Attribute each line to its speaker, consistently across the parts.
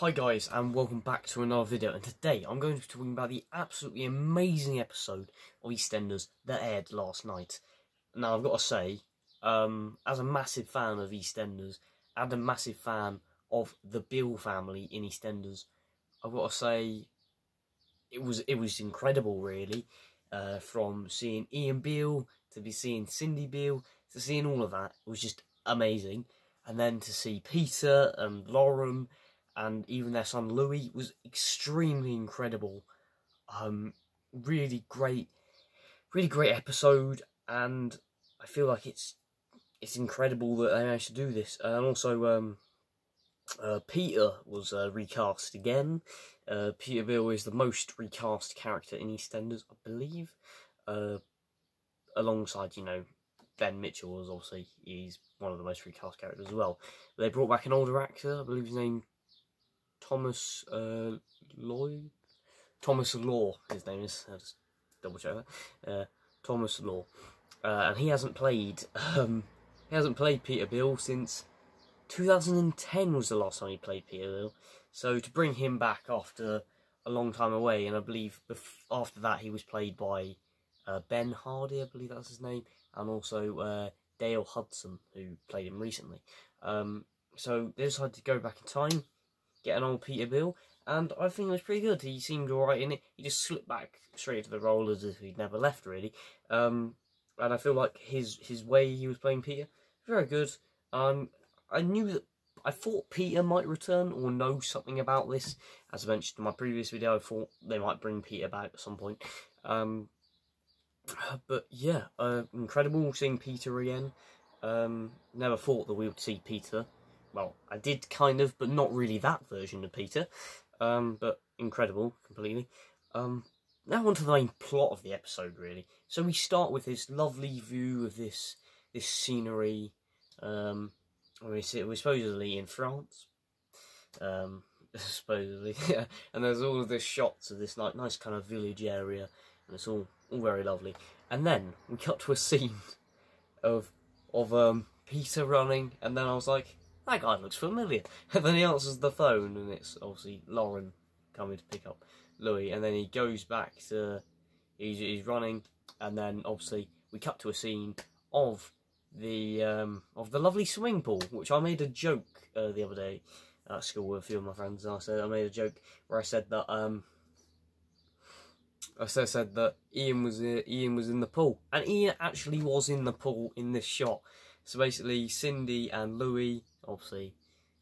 Speaker 1: Hi guys, and welcome back to another video, and today I'm going to be talking about the absolutely amazing episode of EastEnders that aired last night. Now I've got to say, as a massive fan of EastEnders and a massive fan of the Beale family in EastEnders, I've got to say it was incredible really, from seeing Ian Beale to be seeing Cindy Beale to seeing all of that. It was just amazing, and then to see Peter and Lauren and even their son Louie was extremely incredible. Really great episode, and I feel like it's incredible that they managed to do this. And also, Peter was recast again. Peter Beale is the most recast character in EastEnders, I believe, alongside Ben Mitchell. Was obviously he's one of the most recast characters as well. But they brought back an older actor, I believe his name Thomas Thomas Law, his name is. I'll just double check that. Thomas Law, and he hasn't played Peter Beale since 2010 was the last time he played Peter Beale. So to bring him back after a long time away, and I believe after that he was played by Ben Hardy, I believe that's his name, and also Dale Hudson, who played him recently. So they decided to go back in time, get an old Peter Beale, and I think it was pretty good. He seemed alright in it. He just slipped back straight into the role as if he'd never left, really. And I feel like his way he was playing Peter, very good. I thought Peter might return or know something about this. As I mentioned in my previous video, I thought they might bring Peter back at some point. But yeah, incredible seeing Peter again. Never thought that we would see Peter. Well, I did kind of, but not really that version of Peter. But incredible, completely. Now on to the main plot of the episode, really. So we start with this lovely view of this scenery. We're supposedly in France. Supposedly, yeah. And there's all of this shots of this nice kind of village area, and it's all very lovely. And then we cut to a scene of Peter running, and then I was like, that guy looks familiar. And then he answers the phone, and it's obviously Lauren coming to pick up Louie. And then he goes back to he's running, and then obviously we cut to a scene of the lovely swimming pool, which I made a joke the other day at school with a few of my friends. And I made a joke where I said that Ian was in the pool, and Ian actually was in the pool in this shot. So basically, Cindy and Louie, obviously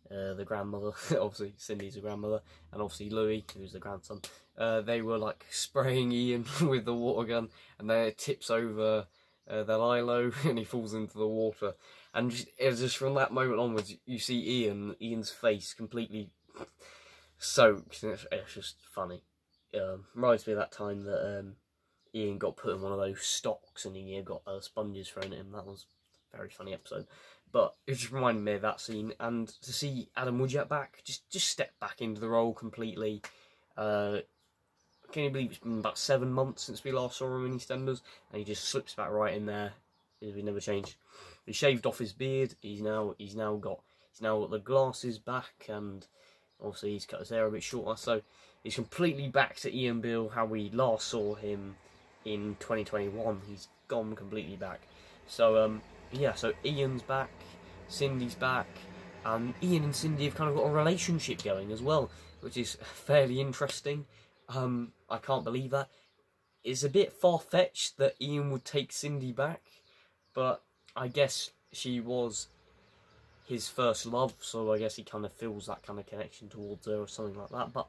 Speaker 1: the grandmother, obviously Cindy's the grandmother, and obviously Louie, who's the grandson, they were like spraying Ian with the water gun, and then it tips over their lilo, and he falls into the water. And just from that moment onwards, you see Ian's face completely soaked, and it's just funny. Reminds me of that time that Ian got put in one of those stocks, and he got sponges thrown at him. That was a very funny episode. But it just reminded me of that scene, and to see Adam Woodyatt back, just step back into the role completely. Can you believe it's been about 7 months since we last saw him in EastEnders, and he just slips back right in there. He never changed. He shaved off his beard. He's now got the glasses back, and obviously he's cut his hair a bit shorter. So he's completely back to Ian Beale, how we last saw him in 2021. He's gone completely back. So yeah, so Ian's back, Cindy's back, and Ian and Cindy have kind of got a relationship going as well, which is fairly interesting. I can't believe that. It's a bit far-fetched that Ian would take Cindy back, but I guess she was his first love, so I guess he kind of feels that kind of connection towards her or something like that. But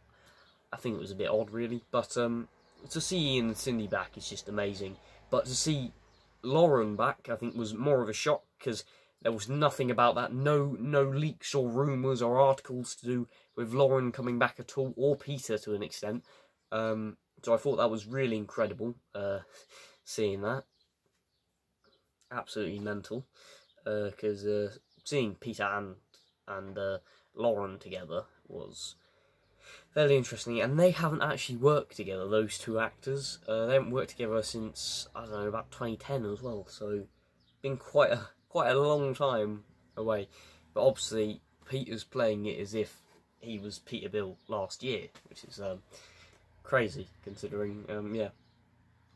Speaker 1: I think it was a bit odd, really. But to see Ian and Cindy back is just amazing. But to see Lauren back, I think, was more of a shock, because there was nothing about that, no leaks or rumours or articles to do with Lauren coming back at all, or Peter to an extent. So I thought that was really incredible, seeing that. Absolutely mental, because seeing Peter and Lauren together was fairly interesting, and they haven't actually worked together, those two actors. They haven't worked together since, I don't know, about 2010 as well, so been quite a long time away. But obviously Peter's playing it as if he was Peter Beale last year, which is crazy considering. Yeah,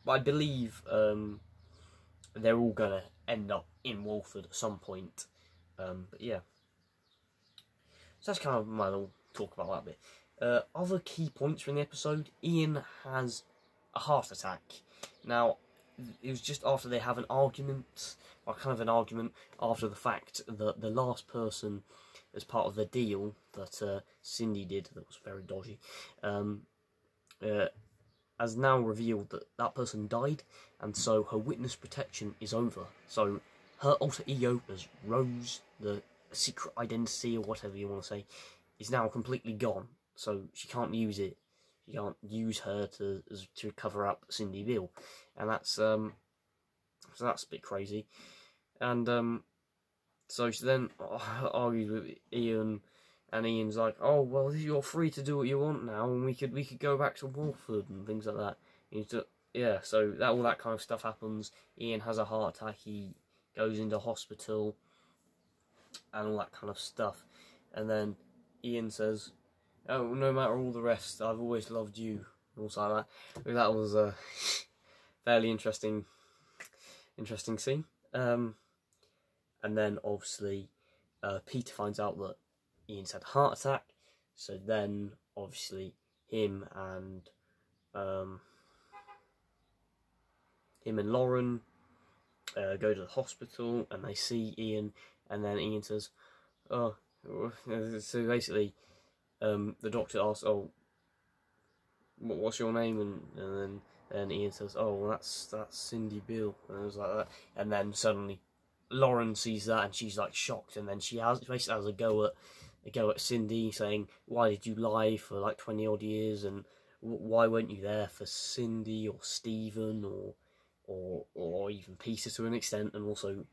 Speaker 1: but I believe they're all gonna end up in Walford at some point. But yeah, so that's kind of my little talk about that bit. Other key points from the episode: Ian has a heart attack. Now, it was just after they have an argument, or kind of an argument after the fact that the last person, as part of the deal that Cindy did, that was very dodgy, has now revealed that that person died, and so her witness protection is over. So her alter ego, as Rose, the secret identity or whatever you want to say, is now completely gone. So she can't use it. She can't use her to cover up Cindy Beale, and that's so that's a bit crazy. And so she then argues with Ian, and Ian's like, "Oh well, you're free to do what you want now, and we could go back to Walford and things like that." Yeah, so that all that kind of stuff happens. Ian has a heart attack. He goes into hospital, and all that kind of stuff. And then Ian says, "Oh, no matter all the rest, I've always loved you." And also like that. That was a fairly interesting scene. And then obviously Peter finds out that Ian's had a heart attack. So then obviously him and Lauren go to the hospital, and they see Ian, and then Ian says, "Oh," so basically the doctor asks, "Oh, what's your name?" And then Ian says, "Oh, well, that's Cindy Beale," and it was like that. And then suddenly Lauren sees that, and she's like shocked, and then she basically has a go at Cindy, saying, "Why did you lie for like 20 odd years, and why weren't you there for Cindy or Stephen or even Peter to an extent, and also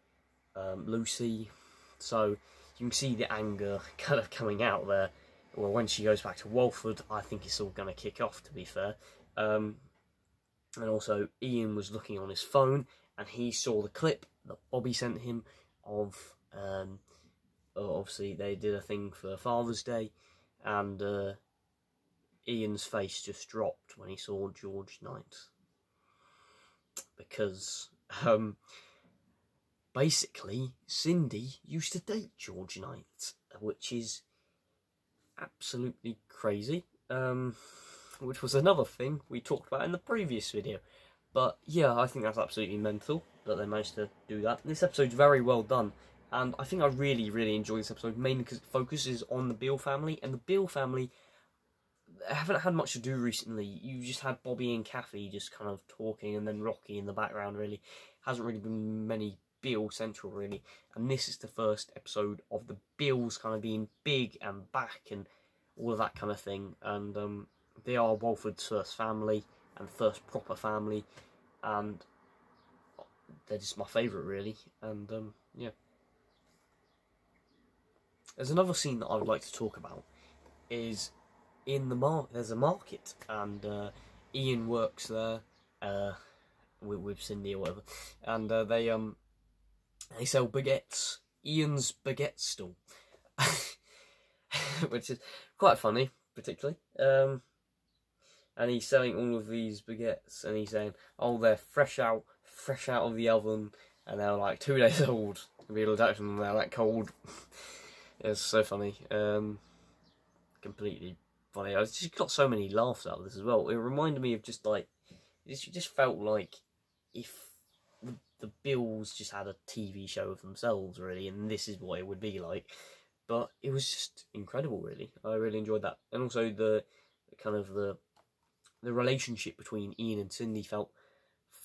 Speaker 1: Lucy?" So you can see the anger kind of coming out there. Well, when she goes back to Walford, I think it's all going to kick off, to be fair. And also, Ian was looking on his phone, and he saw the clip that Bobby sent him of, obviously they did a thing for Father's Day, and Ian's face just dropped when he saw George Knight. Because, basically, Cindy used to date George Knight, which is absolutely crazy, which was another thing we talked about in the previous video. But yeah, I think that's absolutely mental that they managed to do that. This episode's very well done, and I think I really enjoy this episode, mainly because it focuses on the Beale family, and the Beale family haven't had much to do recently. You just had Bobby and Kathy just kind of talking, and then Rocky in the background. Really hasn't really been many Beale central, really, and this is the first episode of the Beales kind of being big and back and all of that kind of thing. And they are Walford's first family and first proper family, and they're just my favourite, really. And yeah, there's another scene that I would like to talk about. Is in the market. There's a market, and Ian works there with Cindy or whatever, and they sell baguettes. Ian's baguette stall, which is quite funny, particularly. And he's selling all of these baguettes, and he's saying, "Oh, they're fresh out of the oven, and they're like 2 days old." Beale Jackson, and they're that cold. It's so funny. Completely funny. I just got so many laughs out of this as well. It reminded me of just like, it just felt like if the Beales just had a TV show of themselves, really, and this is what it would be like. But it was just incredible, really. I really enjoyed that, and also the kind of the relationship between Ian and Cindy felt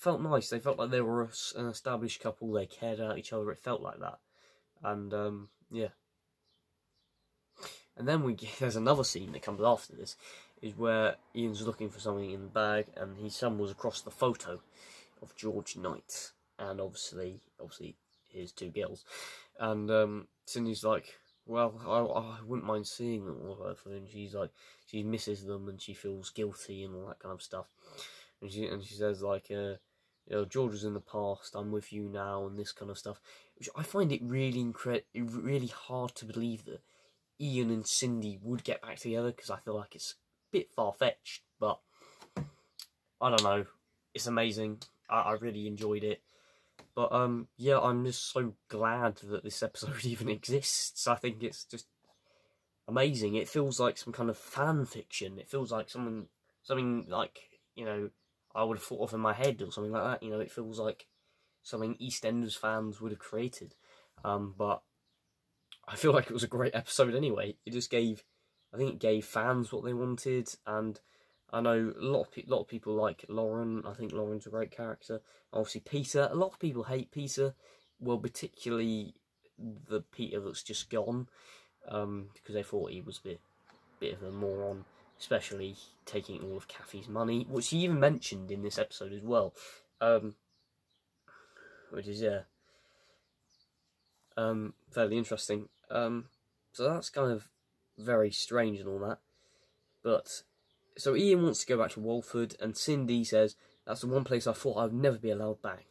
Speaker 1: nice. They felt like they were an established couple. They cared about each other. It felt like that, and yeah. And then there's another scene that comes after this, is where Ian's looking for something in the bag, and he stumbles across the photo of George Knight, and obviously his two girls, and Cindy's like, "Well, I wouldn't mind seeing them," or whatever, and she's like, she misses them, and she feels guilty and all that kind of stuff, and she says like, "You know, George was in the past, I'm with you now," and this kind of stuff, which I find it really hard to believe that Ian and Cindy would get back together, because I feel like it's a bit far-fetched, but I don't know. It's amazing. I really enjoyed it. But yeah, I'm just so glad that this episode even exists. I think it's just amazing. It feels like some kind of fan fiction. It feels like something like, you know, I would have thought of in my head or something like that. You know, it feels like something EastEnders fans would have created. But I feel like it was a great episode anyway. It just gave, I think it gave fans what they wanted, and I know a lot of people like Lauren. I think Lauren's a great character. Obviously Peter, a lot of people hate Peter, well, particularly the Peter that's just gone, because they thought he was a bit of a moron, especially taking all of Kathy's money, which he even mentioned in this episode as well, which is, yeah, fairly interesting. So that's kind of very strange and all that. But so Ian wants to go back to Walford, and Cindy says, that's the one place I thought I'd never be allowed back.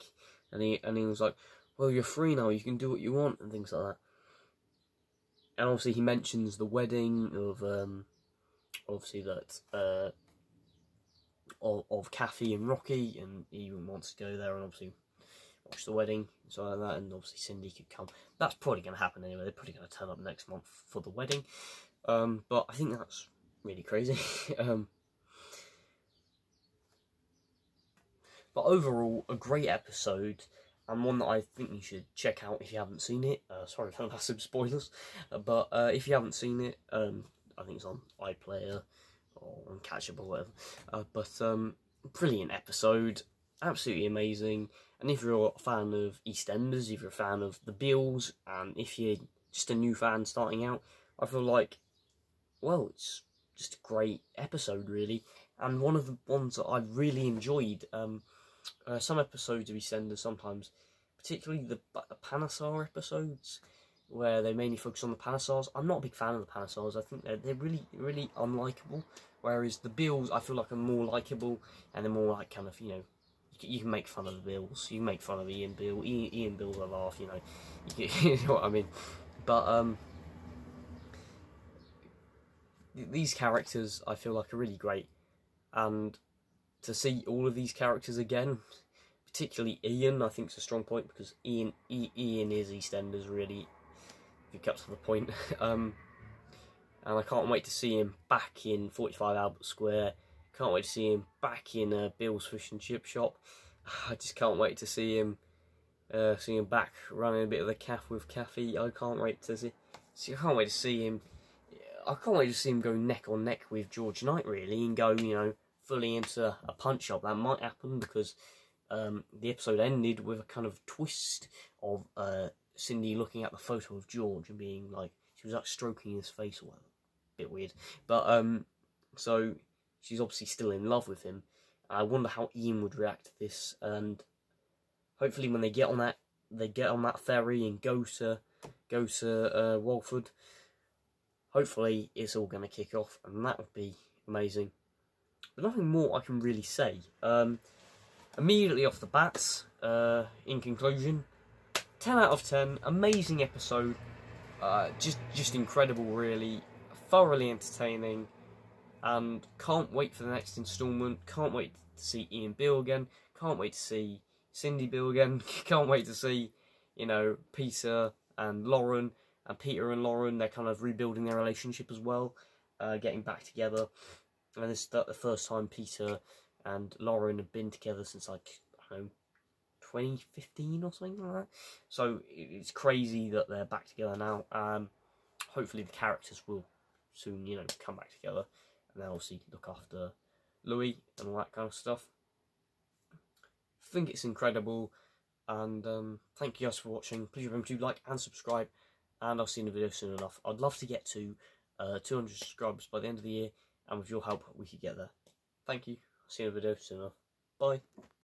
Speaker 1: And he was like, well, you're free now, you can do what you want, and things like that. And obviously he mentions the wedding of obviously that of Kathy and Rocky, and he wants to go there and obviously watch the wedding and so like that, and obviously Cindy could come. That's probably going to happen anyway. They're probably going to turn up next month for the wedding. But I think that's really crazy. But overall, a great episode, and one that I think you should check out if you haven't seen it. Sorry for massive spoilers, but if you haven't seen it, I think it's on iPlayer or on Catch-Up or whatever. Brilliant episode, absolutely amazing. And if you're a fan of EastEnders, if you're a fan of the Beales, and if you're just a new fan starting out, I feel like, well, it's just a great episode, really. And one of the ones that I really enjoyed. Some episodes of EastEnders sometimes, particularly the Panasar episodes, where they mainly focus on the Panasars. I'm not a big fan of the Panasars. I think they're really, really unlikable. Whereas the Beales, I feel like, are more likable, and they're more like kind of, you know, you can make fun of the Beales. You can make fun of Ian Beale. Ian Beale's a laugh, you know. You know what I mean? But these characters, I feel like, are really great, and to see all of these characters again, particularly Ian, I think is a strong point, because Ian is EastEnders, really, if you cut to the point. And I can't wait to see him back in 45 Albert Square. Can't wait to see him back in Bill's Fish and Chip Shop. I just can't wait to see him back running a bit of the calf with Kathy. I can't wait to see him. I can't wait to see him go neck on neck with George Knight, really, and go, you know, fully into a punch up. That might happen, because the episode ended with a kind of twist of Cindy looking at the photo of George and being like, she was like stroking his face or whatever. Bit weird. But so she's obviously still in love with him. I wonder how Ian would react to this, and hopefully when they get on that ferry and go to Walford, hopefully it's all going to kick off, and that would be amazing. But nothing more I can really say. Immediately off the bat, in conclusion, 10 out of 10, amazing episode, just incredible, really, thoroughly entertaining, and can't wait for the next instalment. Can't wait to see Ian Beale again, can't wait to see Cindy Beale again, can't wait to see, you know, Peter and Lauren, and Peter and Lauren, they're kind of rebuilding their relationship as well, getting back together. And this is the first time Peter and Lauren have been together since, like, I don't know, 2015 or something like that. So it's crazy that they're back together now. Hopefully the characters will soon, you know, come back together, and they'll obviously look after Louie and all that kind of stuff. I think it's incredible, and thank you guys for watching. Please remember to like and subscribe, and I'll see you in the video soon enough. I'd love to get to 200 subscribers by the end of the year, and with your help we could get there. Thank you. See you in the video soon enough. Bye.